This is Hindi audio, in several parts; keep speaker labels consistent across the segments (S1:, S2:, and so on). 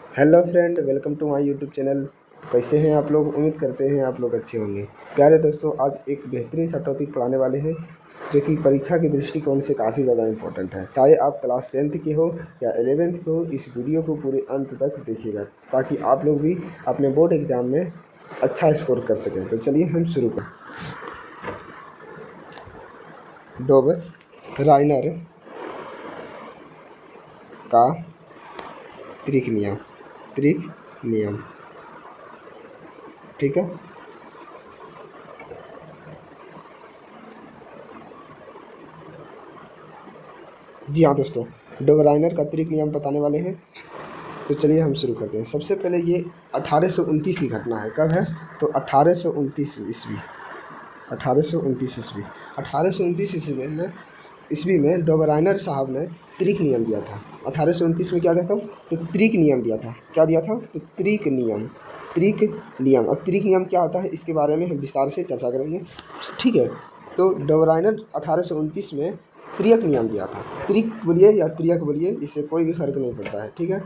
S1: Hello friend, welcome to my YouTube channel. कैसे हैं आप लोग? उम्मीद करते हैं आप लोग अच्छे होंगे। प्यारे दोस्तों, आज एक बेहतरीन सा टॉपिक पढ़ाने वाले हैं जो कि परीक्षा के दृष्टिकोण से काफ़ी ज़्यादा इम्पोर्टेंट है। चाहे आप क्लास 10th के हो या 11th के हो, इस वीडियो को पूरे अंत तक देखिएगा ताकि आप लोग भी अपने बोर्ड एग्ज़ाम में अच्छा स्कोर कर सकें। तो चलिए हम शुरू करें। डोब राइनर का त्रिक नियम, ठीक है। जी हाँ दोस्तों, डोबराइनर का त्रिक नियम बताने वाले हैं। तो चलिए हम शुरू करते हैं। सबसे पहले ये 1829 की घटना है। कब है? तो 1829 ईस्वी। 1829 ईस्वी 1829 ईस्वी में डोबराइनर साहब ने त्रिक नियम दिया था। 1829 में क्या दिया था? तो त्रिक नियम दिया था। क्या दिया था? तो त्रिक नियम। अब त्रिक नियम क्या होता है, इसके बारे में हम विस्तार से चर्चा करेंगे, ठीक है। तो डोबराइनर 1829 में त्रिक नियम दिया था। त्रिक बोलिए या त्रिक बोलिए, इससे कोई भी फर्क नहीं पड़ता है, ठीक है।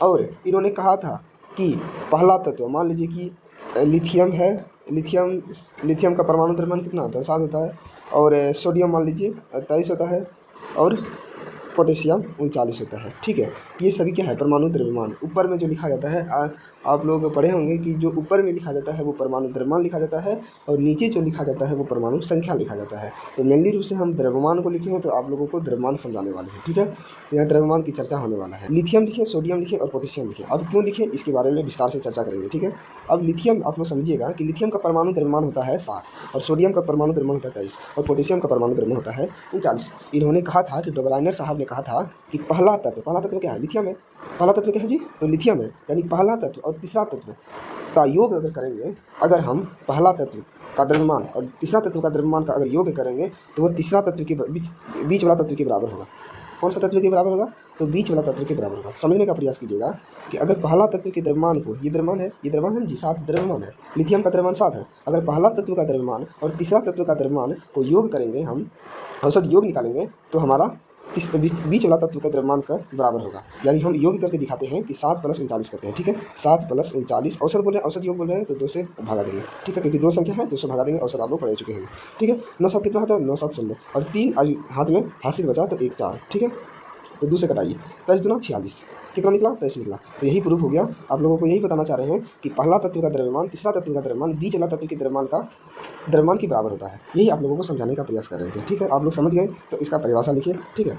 S1: और इन्होंने कहा था कि पहला तत्व, मान लीजिए कि लिथियम है। लिथियम का परमाणु द्रव्यमान कितना होता है? 7 होता है। और सोडियम मान लीजिए 23 होता है। और पोटेशियम 39 होता है, ठीक है। ये सभी क्या है? परमाणु द्रव्यमान। ऊपर में जो लिखा जाता है, आप लोग पढ़े होंगे कि जो ऊपर में लिखा जाता है वो परमाणु द्रव्यमान लिखा जाता है, और नीचे जो लिखा जाता है वो परमाणु संख्या लिखा जाता है। तो मेनली रूप से हम द्रव्यमान को लिखे हैं, तो आप लोगों को द्रव्यमान समझाने वाले हैं, ठीक है। यहाँ द्रव्यमान की चर्चा होने वाला है। लिथियम लिखे, सोडियम लिखे और पोटेशियम लिखे। अब क्यों लिखे, इसके बारे में विस्तार से चर्चा करेंगे, ठीक है। अब लिथियम आप लोग समझिएगा कि लिथियम का परमाणु द्रव्यमान होता है 7, और सोडियम का परमाणु द्रव्यमान होता है 23, और पोटेशियम का परमाणु द्रव्यमान होता है 39। इन्होंने कहा था कि डोबराइनर साहब ने कहा था कि पहला तत्व क्या है? लिथियम है। पहला तत्व क्या है जी? तो लिथियम है। यानी पहला तत्व और तीसरा तत्व का योग अगर करेंगे, अगर हम पहला तत्व का द्रव्यमान और तीसरा तत्व का द्रव्यमान का अगर योग करेंगे, तो वो तीसरा तत्व के बीच वाला तत्व के बराबर होगा। कौन सा तत्व के बराबर होगा? तो बीच वाला तत्व के बराबर होगा। समझने का प्रयास कीजिएगा कि अगर पहला तत्व के द्रव्यमान को, ये द्रव्यमान है जी, 7 द्रव्यमान है। लिथियम का द्रव्यमान 7 है। अगर पहला तत्व का द्रव्यमान और तीसरा तत्व का द्रव्यमान को योग करेंगे, हम औसत योग निकालेंगे, तो हमारा बीच वाला तत्व का द्रव्यमान का बराबर होगा। यानी हम योग करके दिखाते हैं कि 7 + 39 करते हैं, ठीक है। 7 + 39 औसत बोल रहे हैं, औसत योग बोल रहे हैं, तो 2 से भागा देंगे, ठीक है, क्योंकि 2 संख्या है, 2 से भागा देंगे। औसत आप लोग पढ़ चुके हैं, ठीक है। 9 7 कितना होता है? 9 7 16, और 3 हाथ में हासिल बचा तो 1 4, ठीक है। तो 2 से कटाइए, 23 दूना 46, कितना निकला? 23 निकला। तो यही प्रूफ हो गया। आप लोगों को यही बताना चाह रहे हैं कि पहला तत्व का द्रव्यमान, तीसरा तत्व का द्रव्यमान बीच वाला तत्व के द्रव्यमान के बराबर होता है। यही आप लोगों को समझाने का प्रयास कर रहे थे, ठीक है। आप लोग समझ गए, तो इसका परिभाषा लिखिए, ठीक है।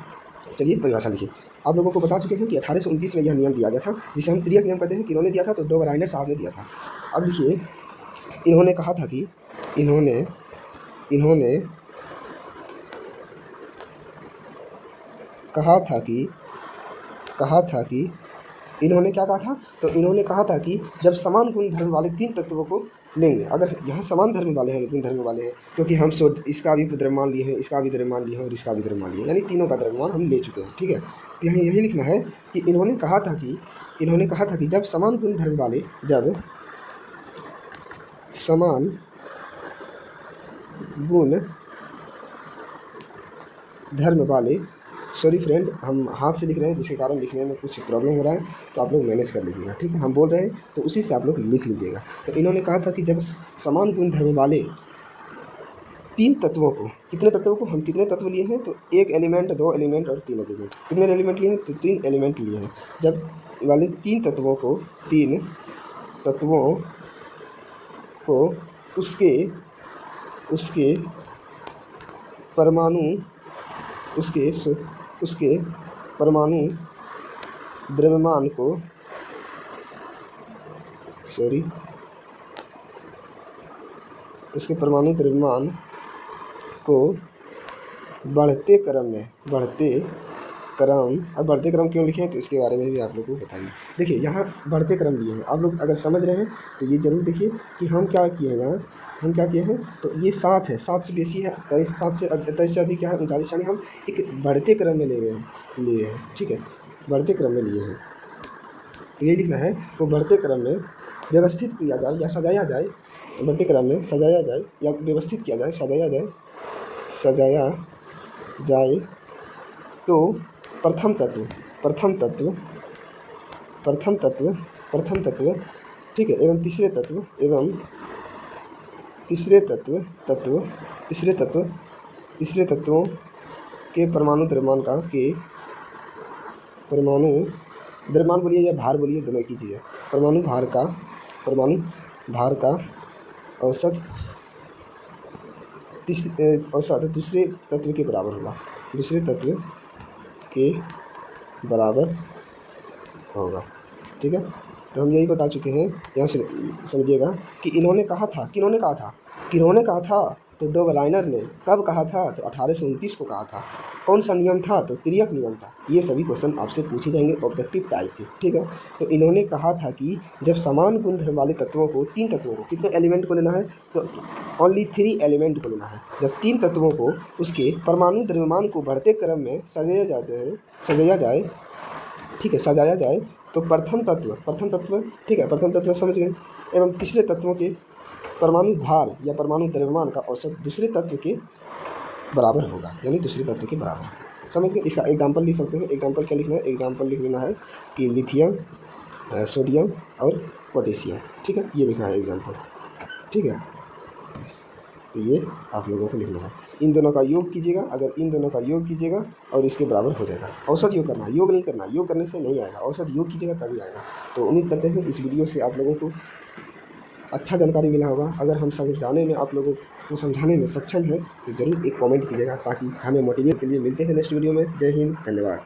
S1: चलिए परिभाषा लिखिए। आप लोगों को बता चुके हैं कि 1829 में यह नियम दिया गया था, जिसे हम त्रिक नियम कहते हैं। किन्होंने दिया था? तो डोबराइनर साहब ने दिया था। अब लिखिए, इन्होंने कहा था कि इन्होंने इन्होंने क्या कहा था? तो इन्होंने कहा था कि जब समान गुण धर्म वाले 3 तत्वों को लेंगे, अगर यहाँ समान धर्म वाले हैं, गुण धर्म वाले हैं, क्योंकि हम इसका भी द्रव्यमान लिए हैं, इसका भी द्रव्यमान लिए हैं, और इसका भी द्रव्यमान लिए, यानी तीनों का द्रव्यमान हम ले चुके हैं, ठीक है। तो यहाँ यही लिखना है कि इन्होंने कहा था कि जब समान गुण धर्म वाले समान गुण धर्म वाले, सॉरी फ्रेंड, हम हाथ से लिख रहे हैं, जिसके कारण लिखने में कुछ प्रॉब्लम हो रहा है, तो आप लोग मैनेज कर लीजिएगा, ठीक है। हम बोल रहे हैं तो उसी से आप लोग लिख लीजिएगा। तो इन्होंने कहा था कि जब समान गुण धर्म वाले 3 तत्वों को, कितने तत्वों को? हम कितने तत्व लिए हैं? तो 1 एलिमेंट, 2 एलिमेंट और 3 एलिमेंट। कितने एलिमेंट लिए हैं? तो 3 एलिमेंट लिए हैं। जब वाले 3 तत्वों को उसके परमाणु द्रव्यमान को, उसके परमाणु द्रव्यमान को बढ़ते क्रम क्यों लिखे हैं, तो इसके बारे में भी आप लोग को बताएंगे। देखिए, यहाँ बढ़ते क्रम लिए हैं। आप लोग अगर समझ रहे हैं तो ये जरूर देखिए कि हम क्या किए हैं। यहाँ हम क्या किए हैं? तो ये 7 है, 7 से बेसी है, 23 से अधिक क्या है? 39। यानी हम एक बढ़ते क्रम में लिए हैं, ठीक है। बढ़ते क्रम में लिए हैं, तो ये लिखना है, वो बढ़ते क्रम में व्यवस्थित किया जाए या सजाया जाए, बढ़ते क्रम में सजाया जाए या व्यवस्थित किया जाए, सजाया जाए, तो प्रथम तत्व प्रथम तत्व ठीक है, एवं तीसरे तत्व तीसरे तत्वों के परमाणु द्रव्यमान बोलिए या भार बोलिए, दोनों एक ही चीज़ है। परमाणु भार का औसत दूसरे तत्व के बराबर होगा, ठीक है। तो हम यही बता चुके हैं, यहाँ से समझिएगा कि किन्होंने कहा था, तो डोबलाइनर ने कब कहा था, तो 1829 को कहा था। कौन सा नियम था, तो तिर्यक नियम था। ये सभी क्वेश्चन आपसे पूछे जाएंगे ऑब्जेक्टिव टाइप के, ठीक है। तो इन्होंने कहा था कि जब समान गुणधर्म वाले तत्वों को, 3 तत्वों को, कितने एलिमेंट को लेना है, तो ओनली 3 एलिमेंट को लेना है। जब 3 तत्वों को उसके परमाणु द्रव्यमान को बढ़ते क्रम में सजाया जाए, तो प्रथम तत्व ठीक है, प्रथम तत्व समझ गए, एवं तीसरे तत्वों के परमाणु भार या परमाणु द्रव्यमान का औसत दूसरे तत्व के बराबर होगा, यानी दूसरे तत्व के बराबर। समझ गए। इसका एग्जाम्पल लिख सकते हैं। एग्जाम्पल क्या लिखना है, एग्जाम्पल लिख लेना है कि लिथियम, सोडियम और पोटेशियम, ठीक है, ये लिखना है एग्जाम्पल, ठीक है। तो ये आप लोगों को लिखना है। इन दोनों का योग कीजिएगा, अगर इन दोनों का योग कीजिएगा और इसके बराबर हो जाएगा। औसत योग करना है, योग नहीं करना, योग करने से नहीं आएगा, औसत योग कीजिएगा तभी आएगा। तो उम्मीद करते हैं इस वीडियो से आप लोगों को अच्छा जानकारी मिला होगा। अगर हम समझाने में, आप लोगों को समझाने में सक्षम है तो ज़रूर एक कमेंट कीजिएगा, ताकि हमें मोटिवेट के लिए। मिलते हैं नेक्स्ट वीडियो में। जय हिंद, धन्यवाद।